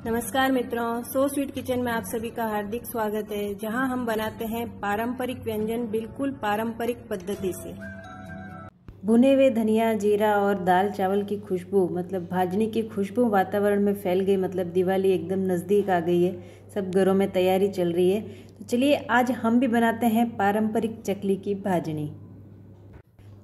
नमस्कार मित्रों, so sweet kitchen में आप सभी का हार्दिक स्वागत है, जहां हम बनाते हैं पारंपरिक व्यंजन बिल्कुल पारंपरिक पद्धति से। भुने हुए धनिया, जीरा और दाल चावल की खुशबू मतलब भाजनी की खुशबू वातावरण में फैल गई। मतलब दिवाली एकदम नज़दीक आ गई है, सब घरों में तैयारी चल रही है। तो चलिए आज हम भी बनाते हैं पारंपरिक चकली की भाजनी।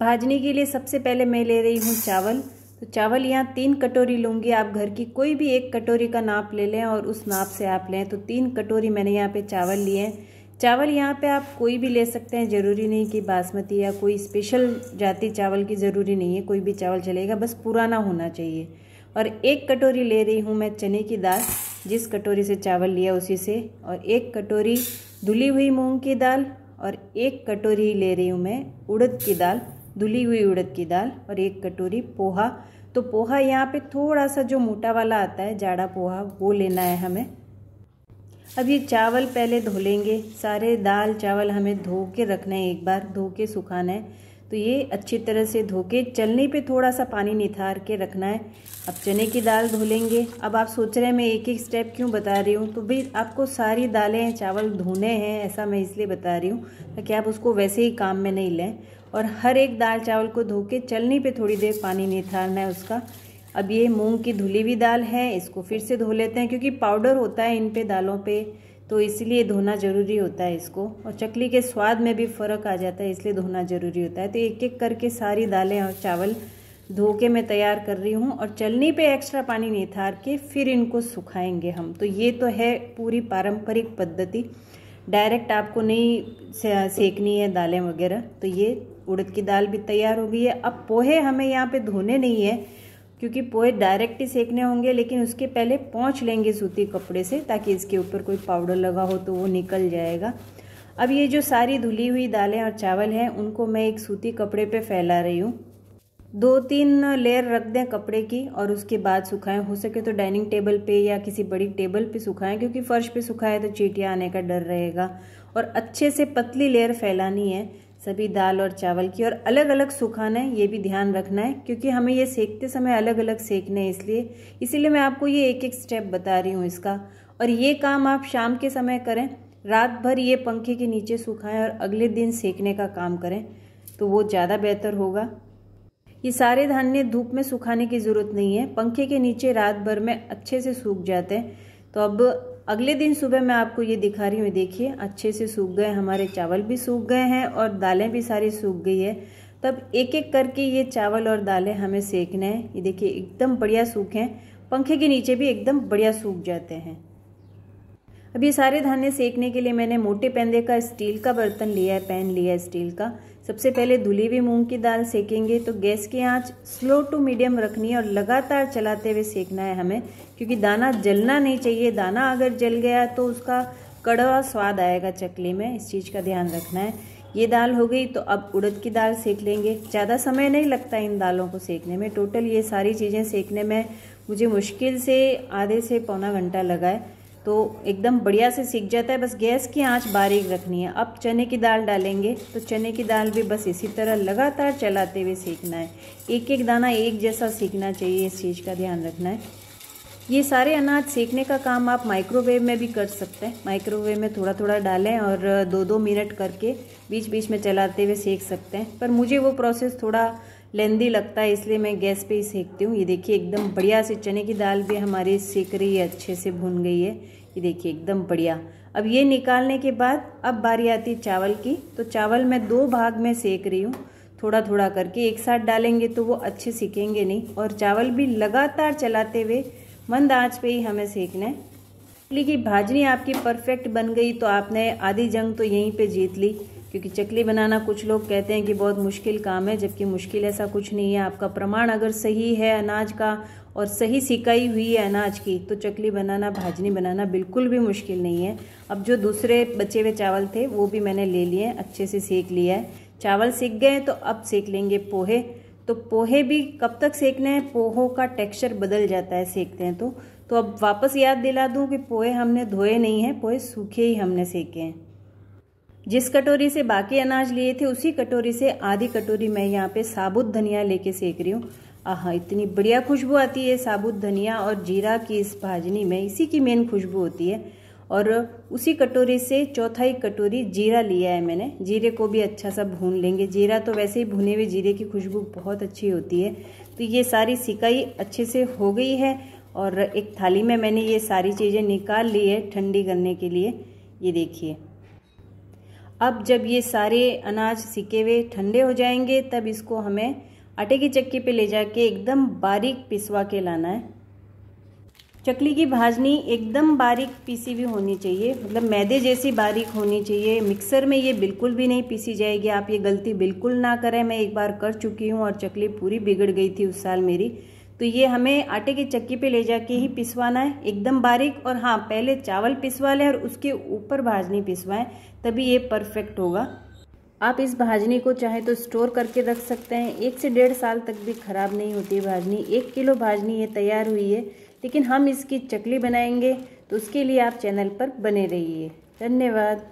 भाजनी के लिए सबसे पहले मैं ले रही हूँ चावल। तो चावल यहाँ 3 कटोरी लूँगी। आप घर की कोई भी एक कटोरी का नाप ले लें और उस नाप से आप लें। तो 3 कटोरी मैंने यहाँ पे चावल लिए हैं। चावल यहाँ पे आप कोई भी ले सकते हैं, ज़रूरी नहीं कि बासमती या कोई स्पेशल जाति चावल की ज़रूरी नहीं है, कोई भी चावल चलेगा, बस पुराना होना चाहिए। और 1 कटोरी ले रही हूँ मैं चने की दाल, जिस कटोरी से चावल लिया उसी से। और 1 कटोरी धुली हुई मूँग की दाल और 1 कटोरी ले रही हूँ मैं उड़द की दाल, धुली हुई उड़द की दाल। और 1 कटोरी पोहा। तो पोहा यहाँ पे थोड़ा सा जो मोटा वाला आता है, जाड़ा पोहा, वो लेना है हमें। अब ये चावल पहले धो लेंगे। सारे दाल चावल हमें धो के रखना है, एक बार धो के सुखाना है। तो ये अच्छी तरह से धो के चलनी पे थोड़ा सा पानी निथार के रखना है। अब चने की दाल धो लेंगे। अब आप सोच रहे हैं मैं एक एक स्टेप क्यों बता रही हूँ, तो भाई आपको सारी दालें चावल धोने हैं, ऐसा मैं इसलिए बता रही हूँ ताकि आप उसको वैसे ही काम में नहीं लें। और हर एक दाल चावल को धो के चलनी पे थोड़ी देर पानी निथारना है उसका। अब ये मूंग की धुली हुई दाल है, इसको फिर से धो लेते हैं क्योंकि पाउडर होता है इन पे दालों पे, तो इसलिए धोना ज़रूरी होता है इसको। और चकली के स्वाद में भी फ़र्क आ जाता है, इसलिए धोना ज़रूरी होता है। तो एक एक करके सारी दालें और चावल धो के मैं तैयार कर रही हूँ और चलनी पे एक्स्ट्रा पानी निथार के फिर इनको सुखाएंगे हम। तो ये तो है पूरी पारंपरिक पद्धति, डायरेक्ट आपको नहीं सेकनी है दालें वगैरह। तो ये उड़द की दाल भी तैयार हो गई है। अब पोहे हमें यहाँ पे धोने नहीं है क्योंकि पोहे डायरेक्ट ही सेकने होंगे, लेकिन उसके पहले पोंछ लेंगे सूती कपड़े से ताकि इसके ऊपर कोई पाउडर लगा हो तो वो निकल जाएगा। अब ये जो सारी धुली हुई दालें और चावल हैं उनको मैं एक सूती कपड़े पे फैला रही हूँ। 2-3 लेयर रख दें कपड़े की और उसके बाद सुखाएं। हो सके तो डाइनिंग टेबल पे या किसी बड़ी टेबल पे सुखाएं, क्योंकि फर्श पे सुखाए तो चींटियाँ आने का डर रहेगा। और अच्छे से पतली लेयर फैलानी है सभी दाल और चावल की, और अलग अलग सुखाना है, ये भी ध्यान रखना है क्योंकि हमें ये सेकते समय अलग अलग सेकने हैं, इसीलिए मैं आपको ये एक एक स्टेप बता रही हूँ इसका। और ये काम आप शाम के समय करें, रात भर ये पंखे के नीचे सुखाएं और अगले दिन सेकने का काम करें तो वो ज़्यादा बेहतर होगा। ये सारे धान्य धूप में सुखाने की ज़रूरत नहीं है, पंखे के नीचे रात भर में अच्छे से सूख जाते हैं। तो अब अगले दिन सुबह मैं आपको ये दिखा रही हूँ, देखिए अच्छे से सूख गए, हमारे चावल भी सूख गए हैं और दालें भी सारी सूख गई है। तब एक एक करके ये चावल और दालें हमें सेकने हैं। ये देखिए एकदम बढ़िया सूखे हैं, पंखे के नीचे भी एकदम बढ़िया सूख जाते हैं। अब ये सारे धान्य सेकने के लिए मैंने मोटे पेंदे का स्टील का बर्तन लिया है, पैन लिया है स्टील का। सबसे पहले धुली हुई मूंग की दाल सेकेंगे। तो गैस की आंच स्लो टू मीडियम रखनी है और लगातार चलाते हुए सेकना है हमें, क्योंकि दाना जलना नहीं चाहिए। दाना अगर जल गया तो उसका कड़वा स्वाद आएगा चकली में, इस चीज़ का ध्यान रखना है। ये दाल हो गई, तो अब उड़द की दाल सेक लेंगे। ज़्यादा समय नहीं लगता इन दालों को सेकने में, टोटल ये सारी चीज़ें सेकने में मुझे मुश्किल से आधे से पौना घंटा लगा है। तो एकदम बढ़िया से सीख जाता है, बस गैस की आंच बारीक रखनी है। अब चने की दाल डालेंगे, तो चने की दाल भी बस इसी तरह लगातार चलाते हुए सीखना है। एक एक दाना एक जैसा सीखना चाहिए, इस चीज़ का ध्यान रखना है। ये सारे अनाज सेकने का काम आप माइक्रोवेव में भी कर सकते हैं। माइक्रोवेव में थोड़ा थोड़ा डालें और 2-2 मिनट करके बीच बीच में चलाते हुए सेक सकते हैं, पर मुझे वो प्रोसेस थोड़ा लेंदी लगता है, इसलिए मैं गैस पे ही सेकती हूँ। ये देखिए एकदम बढ़िया से चने की दाल भी हमारी सेक रही है, अच्छे से भुन गई है। ये देखिए एकदम बढ़िया। अब ये निकालने के बाद अब बारी आती चावल की। तो चावल मैं 2 भाग में सेक रही हूँ, थोड़ा थोड़ा करके। एक साथ डालेंगे तो वो अच्छे सीखेंगे नहीं, और चावल भी लगातार चलाते हुए मंद आंच पे ही हमें सेकना है। चकली की भाजनी आपकी परफेक्ट बन गई तो आपने आधी जंग तो यहीं पे जीत ली, क्योंकि चकली बनाना कुछ लोग कहते हैं कि बहुत मुश्किल काम है, जबकि मुश्किल ऐसा कुछ नहीं है। आपका प्रमाण अगर सही है अनाज का और सही सिकाई हुई है अनाज की, तो चकली बनाना, भाजनी बनाना बिल्कुल भी मुश्किल नहीं है। अब जो दूसरे बचे हुए चावल थे वो भी मैंने ले लिए, अच्छे से सेक लिया है। चावल सीख गए तो अब सेक लेंगे पोहे। तो पोहे भी कब तक सेकने हैं, पोहों का टेक्सचर बदल जाता है सेकते हैं तो अब वापस याद दिला दूं कि पोहे हमने धोए नहीं हैं, पोहे सूखे ही हमने सेके हैं। जिस कटोरी से बाकी अनाज लिए थे उसी कटोरी से आधी कटोरी मैं यहाँ पे साबुत धनिया लेके सेक रही हूँ। आहा, इतनी बढ़िया खुशबू आती है साबुत धनिया और जीरा की इस भाजनी में, इसी की मेन खुशबू होती है। और उसी कटोरी से चौथाई कटोरी जीरा लिया है मैंने। जीरे को भी अच्छा सा भून लेंगे। जीरा तो वैसे ही भुने हुए जीरे की खुशबू बहुत अच्छी होती है। तो ये सारी सिकाई अच्छे से हो गई है और एक थाली में मैंने ये सारी चीज़ें निकाल ली है ठंडी करने के लिए। ये देखिए, अब जब ये सारे अनाज सिके हुए ठंडे हो जाएंगे तब इसको हमें आटे की चक्की पे ले जाके एकदम बारीक पिसवा के लाना है। चकली की भाजनी एकदम बारीक पीसी हुई होनी चाहिए, मतलब मैदे जैसी बारीक होनी चाहिए। मिक्सर में ये बिल्कुल भी नहीं पीसी जाएगी। आप ये गलती बिल्कुल ना करें, मैं एक बार कर चुकी हूँ और चकली पूरी बिगड़ गई थी उस साल मेरी। तो ये हमें आटे की चक्की पे ले जाके ही पिसवाना है एकदम बारीक। और हाँ, पहले चावल पिसवा लें और उसके ऊपर भाजनी पिसवाएं, तभी ये परफेक्ट होगा। आप इस भाजनी को चाहे तो स्टोर करके रख सकते हैं, 1 से 1.5 साल तक भी खराब नहीं होती भाजनी। 1 किलो भाजनी ये तैयार हुई है, लेकिन हम इसकी चकली बनाएंगे तो उसके लिए आप चैनल पर बने रहिए। धन्यवाद।